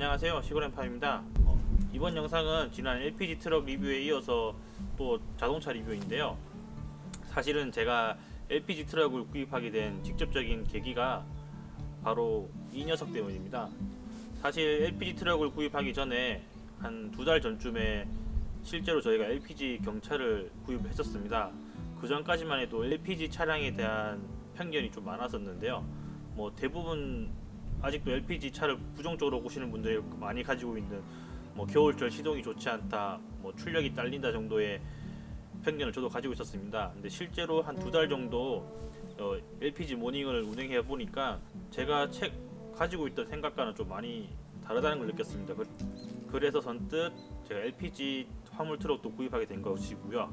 안녕하세요, 시골앤파입니다. 이번 영상은 지난 LPG 트럭 리뷰에 이어서 또 자동차 리뷰인데요. 사실은 제가 LPG 트럭을 구입하게 된 직접적인 계기가 바로 이 녀석 때문입니다. 사실 LPG 트럭을 구입하기 전에 한 2달 전쯤에 실제로 저희가 LPG 경차를 구입했었습니다. 그 전까지만 해도 LPG 차량에 대한 편견이 좀 많았었는데요. 대부분 아직도 LPG 차를 부정적으로 보시는 분들이 많이 가지고 있는 겨울철 시동이 좋지 않다, 출력이 딸린다 정도의 편견을 저도 가지고 있었습니다. 근데 실제로 한 2달 정도 LPG 모닝을 운행해 보니까 제가 가지고 있던 생각과는 좀 많이 다르다는 걸 느꼈습니다. 그래서 선뜻 제가 LPG 화물 트럭도 구입하게 된 것이고요.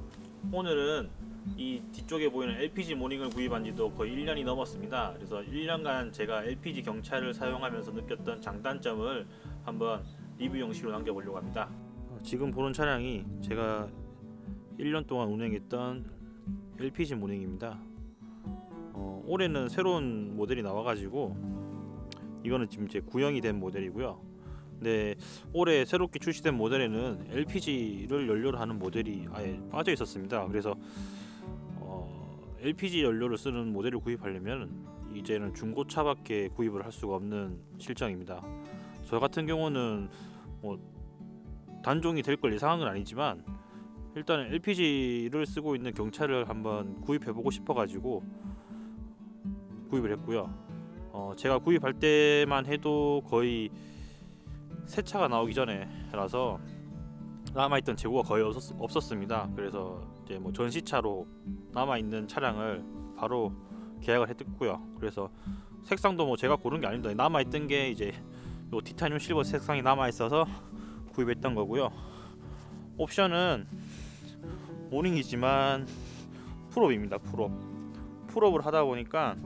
오늘은 이 뒤쪽에 보이는 LPG 모닝을 구입한 지도 거의 1년이 넘었습니다. 그래서 1년간 제가 LPG 경차를 사용하면서 느꼈던 장단점을 한번 리뷰 형식으로 남겨보려고 합니다. 지금 보는 차량이 제가 1년 동안 운행했던 LPG 모닝입니다. 올해는 새로운 모델이 나와가지고 이거는 지금 제 구형이 된 모델이고요. 근데 올해 새롭게 출시된 모델에는 LPG를 연료로 하는 모델이 아예 빠져 있었습니다. 그래서 LPG 연료를 쓰는 모델을 구입하려면 이제는 중고차밖에 구입을 할 수가 없는 실정입니다. 저 같은 경우는 단종이 될 걸 예상한 건 아니지만 일단 LPG를 쓰고 있는 경차를 한번 구입해보고 싶어가지고 구입을 했고요. 제가 구입할 때만 해도 거의 새 차가 나오기 전에라서 남아있던 재고가 거의 없었습니다. 그래서 이제 전시차로 남아있는 차량을 바로 계약을 했고요. 그래서 색상도 제가 고른 게 아닙니다. 남아있던 게 이제 요 티타늄 실버 색상이 남아있어서 구입했던 거고요. 옵션은 모닝이지만 풀업입니다. 풀업을 하다 보니까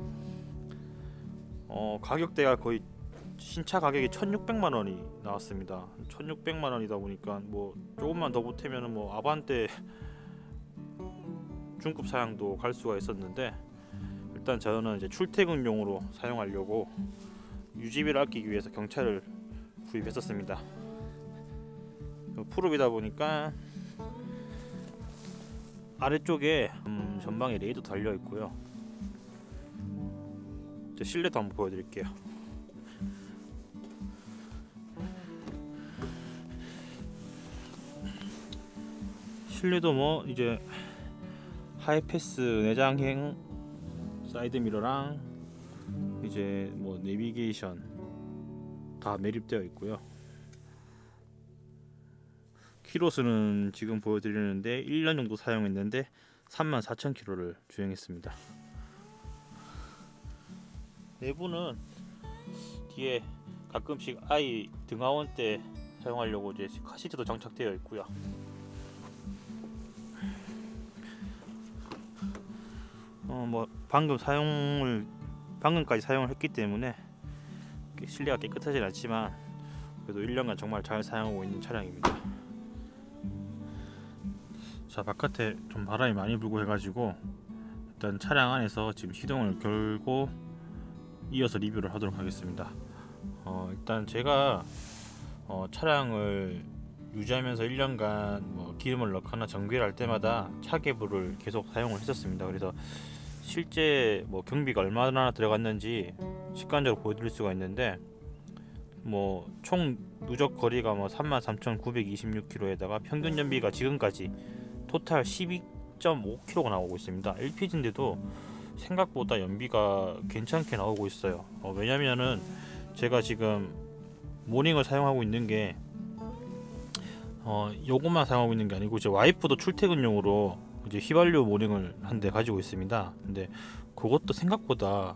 가격대가 거의 신차 가격이 1,600만 원이 나왔습니다. 1,600만 원이다 보니까 조금만 더 보태면 아반떼 중급 사양도 갈 수가 있었는데, 일단 저는 이제 출퇴근용으로 사용하려고 유지비를 아끼기 위해서 경차를 구입했었습니다. 풀업이다 보니까 아래쪽에 전방에 레이더 달려 있고요. 실내도 한번 보여드릴게요. 실내도 이제 하이패스 내장형 사이드 미러랑 이제 내비게이션 다 매립되어 있고요. 키로수는 지금 보여드리는데 1년 정도 사용했는데 34,000km를 주행했습니다. 내부는 뒤에 가끔씩 아이 등하원 때 사용하려고 이제 카시트도 장착되어 있고요. 방금까지 사용을 했기 때문에 실내가 깨끗하진 않지만 그래도 1년간 정말 잘 사용하고 있는 차량입니다. 자, 바깥에 좀 바람이 많이 불고 해가지고 일단 차량 안에서 지금 시동을 걸고 이어서 리뷰를 하도록 하겠습니다. 일단 제가 차량을 유지하면서 1년간 기름을 넣거나 정비를 할 때마다 차계부를 계속 사용을 했었습니다. 그래서 실제 경비가 얼마나 들어갔는지 직관적으로 보여드릴 수가 있는데 총 누적 거리가 33,926km에다가 평균 연비가 지금까지 토탈 12.5km가 나오고 있습니다. LPG인데도 생각보다 연비가 괜찮게 나오고 있어요. 왜냐면은 제가 지금 모닝을 사용하고 있는 게 요것만 사용하고 있는 게 아니고 이제 와이프도 출퇴근용으로 이제 휘발유 모닝을 한 대 가지고 있습니다. 근데 그것도 생각보다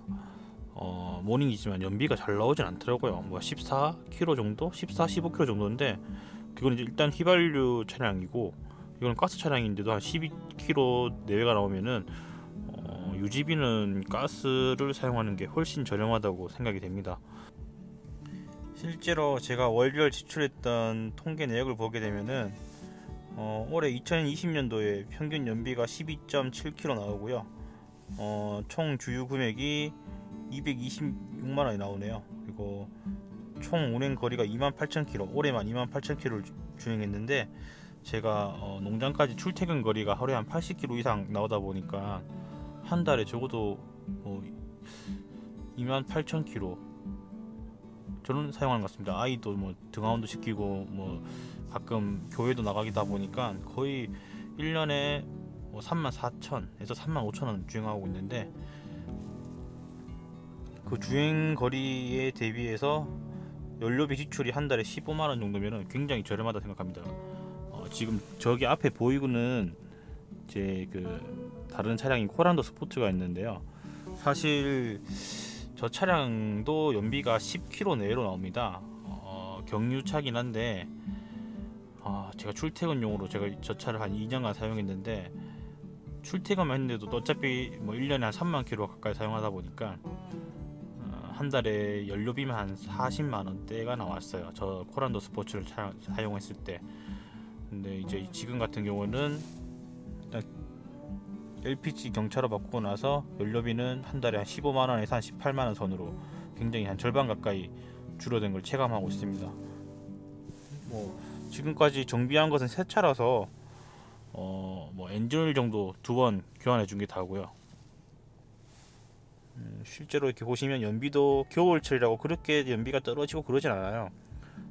모닝이지만 연비가 잘 나오진 않더라고요. 14km 정도? 15km 정도인데 그건 이제 일단 휘발유 차량이고 이건 가스 차량인데도 한 12km 내외가 나오면은 유지비는 가스를 사용하는 게 훨씬 저렴하다고 생각이 됩니다. 실제로 제가 월별 지출했던 통계 내역을 보게 되면은 올해 2020년도에 평균 연비가 12.7km 나오고요. 총 주유 금액이 226만원이 나오네요. 그리고 총 운행 거리가 28,000km, 올해만 28,000km를 주행했는데 제가 농장까지 출퇴근 거리가 하루에 한 80km 이상 나오다 보니까 한 달에 적어도 28,000km 저는 사용하는 것 같습니다. 아이도 뭐 등하원도 시키고 뭐 가끔 교회도 나가기다 보니까 거의 1년에 34,000에서 35,000원 주행하고 있는데, 그 주행 거리에 대비해서 연료비 지출이 한 달에 15만원 정도면 굉장히 저렴하다 생각합니다. 지금 저기 앞에 보이고는 제 그 다른 차량인 코란도 스포츠가 있는데요. 사실 저 차량도 연비가 10km 내로 나옵니다. 경유차긴 한데 제가 출퇴근용으로 제가 저 차를 한 2년간 사용했는데, 출퇴근만 했는데도 어차피 뭐 1년에 한 3만 km 가까이 사용하다 보니까 한 달에 연료비만 한 40만원대가 나왔어요. 저 코란도 스포츠를 사용했을 때. 근데 이제 지금 같은 경우는 LPG 경차로 바꾸고 나서 연료비는 한 달에 한 15만원에서 한 18만원 선으로 굉장히 한 절반 가까이 줄어든 걸 체감하고 있습니다. 뭐 지금까지 정비한 것은 새 차라서 뭐 엔진오일 정도 2번 교환해 준 게 다고요. 실제로 이렇게 보시면 연비도 겨울철이라고 그렇게 연비가 떨어지고 그러진 않아요.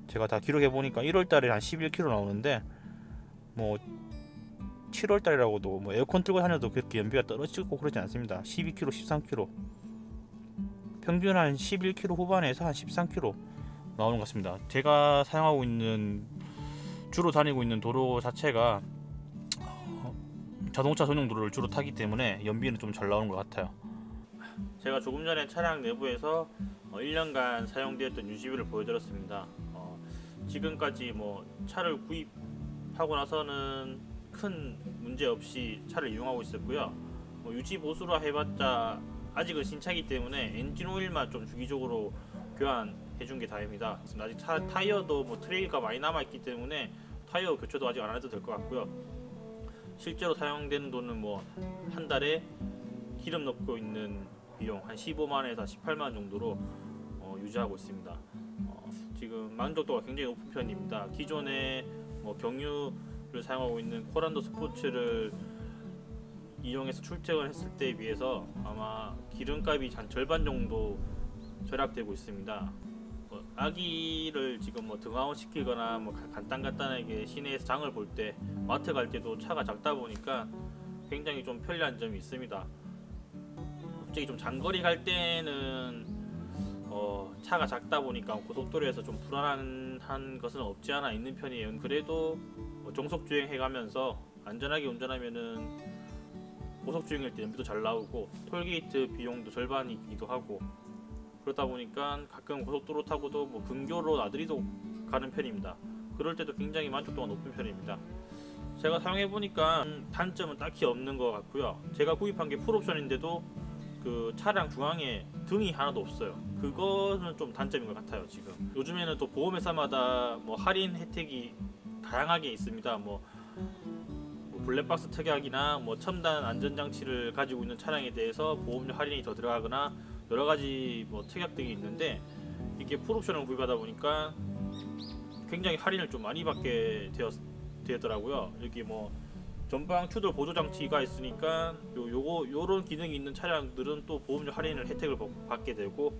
제가 다 기록해 보니까 1월달에 한 11km 나오는데, 뭐 7월달이라고도 뭐 에어컨 틀고 다녀도 그렇게 연비가 떨어지고 그러지 않습니다. 12km, 13km, 평균 한 11km 후반에서 한 13km 나오는 것 같습니다. 제가 사용하고 있는, 주로 다니고 있는 도로 자체가 자동차 전용 도로를 주로 타기 때문에 연비는 좀 잘 나오는 것 같아요. 제가 조금 전에 차량 내부에서 1년간 사용되었던 유지비를 보여드렸습니다. 지금까지 뭐 차를 구입하고 나서는 큰 문제 없이 차를 이용하고 있었고요. 유지 보수라 해봤자 아직은 신차이기 때문에 엔진 오일만 좀 주기적으로 교환해 준 게 다입니다. 아직 타이어도 뭐 트레일가 많이 남아있기 때문에 타이어 교체도 아직 안 해도 될 것 같고요. 실제로 사용되는 돈은 뭐 한 달에 기름 넣고 있는 비용 한 15만원에서 18만원 정도로 유지하고 있습니다. 지금 만족도가 굉장히 높은 편입니다. 기존에 뭐 경유를 사용하고 있는 코란도 스포츠를 이용해서 출퇴근했을 때에 비해서 아마 기름값이 한 절반 정도 절약되고 있습니다. 아기를 지금 뭐 등하원 시키거나 뭐 간단하게 시내에서 장을 볼 때, 마트 갈 때도 차가 작다 보니까 굉장히 좀 편리한 점이 있습니다. 솔직히 좀 장거리 갈 때는 차가 작다 보니까 고속도로에서 좀 불안한 것은 없지 않아 있는 편이에요. 그래도 정속 주행해 가면서 안전하게 운전하면은 고속 주행일 때 연비도 잘 나오고 톨게이트 비용도 절반이기도 하고, 그러다 보니까 가끔 고속도로 타고도 뭐 근교로 나들이도 가는 편입니다. 그럴 때도 굉장히 만족도가 높은 편입니다. 제가 사용해 보니까 단점은 딱히 없는 것 같고요. 제가 구입한 게 풀옵션인데도 그 차량 중앙에 등이 하나도 없어요. 그거는 좀 단점인 것 같아요. 지금 요즘에는 또 보험회사마다 뭐 할인 혜택이 다양하게 있습니다. 뭐 블랙박스 특약이나 뭐 첨단 안전장치를 가지고 있는 차량에 대해서 보험료 할인이 더 들어가거나 여러가지 뭐 특약 등이 있는데, 이게 풀옵션을 구입하다 보니까 굉장히 할인을 좀 많이 받게 되더라고요. 여기 뭐 전방 추돌 보조 장치가 있으니까 요런 기능이 있는 차량들은 또 보험료 할인을 혜택을 받게 되고,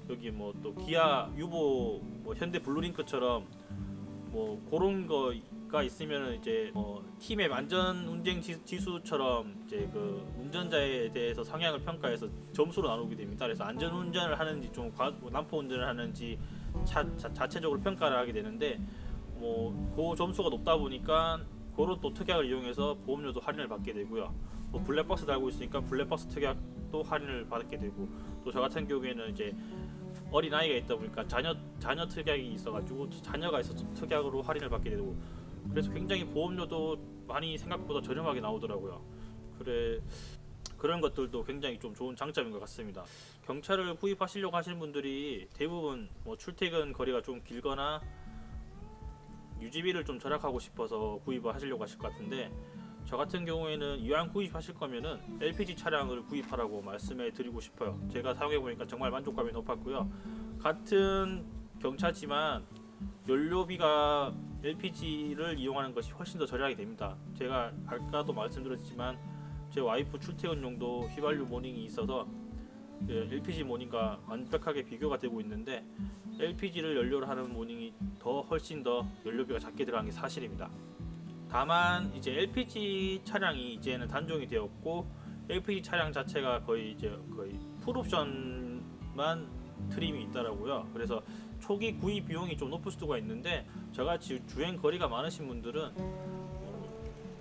여기 뭐 또 기아 유보, 뭐 현대 블루링크처럼 뭐 그런 거가 있으면은 이제 팀의 안전 운행 지수처럼 이제 그 운전자에 대해서 성향을 평가해서 점수로 나누게 됩니다. 그래서 안전 운전을 하는지 좀 난폭 운전을 하는지 자체적으로 평가를 하게 되는데, 뭐 그 점수가 높다 보니까 그런 또 특약을 이용해서 보험료도 할인을 받게 되고요. 뭐 블랙박스 달고 있으니까 블랙박스 특약도 할인을 받게 되고, 또 저 같은 경우에는 이제 어린 아이가 있다 보니까 자녀 특약이 있어가지고 자녀가 있어서 특약으로 할인을 받게 되고, 그래서 굉장히 보험료도 많이 생각보다 저렴하게 나오더라고요. 그런 것들도 굉장히 좀 좋은 장점인 것 같습니다. 경차를 구입하시려고 하시는 분들이 대부분 뭐 출퇴근 거리가 좀 길거나 유지비를 좀 절약하고 싶어서 구입을 하시려고 하실 것 같은데, 저 같은 경우에는 이왕 구입하실 거면은 LPG 차량을 구입하라고 말씀해 드리고 싶어요. 제가 사용해 보니까 정말 만족감이 높았고요. 같은 경차지만 연료비가 LPG를 이용하는 것이 훨씬 더 저렴하게 됩니다. 제가 아까도 말씀드렸지만 제 와이프 출퇴근용도 휘발유 모닝이 있어서 LPG 모닝과 완벽하게 비교가 되고 있는데 LPG를 연료로 하는 모닝이 훨씬 더 연료비가 작게 들어간 게 사실입니다. 다만 이제 LPG 차량이 이제는 단종이 되었고 LPG 차량 자체가 거의 풀옵션만 트림이 있더라고요. 그래서 초기 구입 비용이 좀 높을 수가 있는데 저같이 주행 거리가 많으신 분들은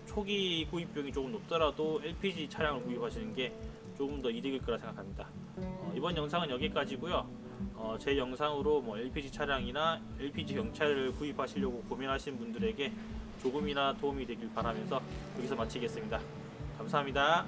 초기 구입 비용이 조금 높더라도 LPG 차량을 구입하시는 게 조금 더 이득일 거라 생각합니다. 이번 영상은 여기까지고요. 제 영상으로 LPG 차량이나 LPG 경차를 구입하시려고 고민하시는 분들에게 조금이나 도움이 되길 바라면서 여기서 마치겠습니다. 감사합니다.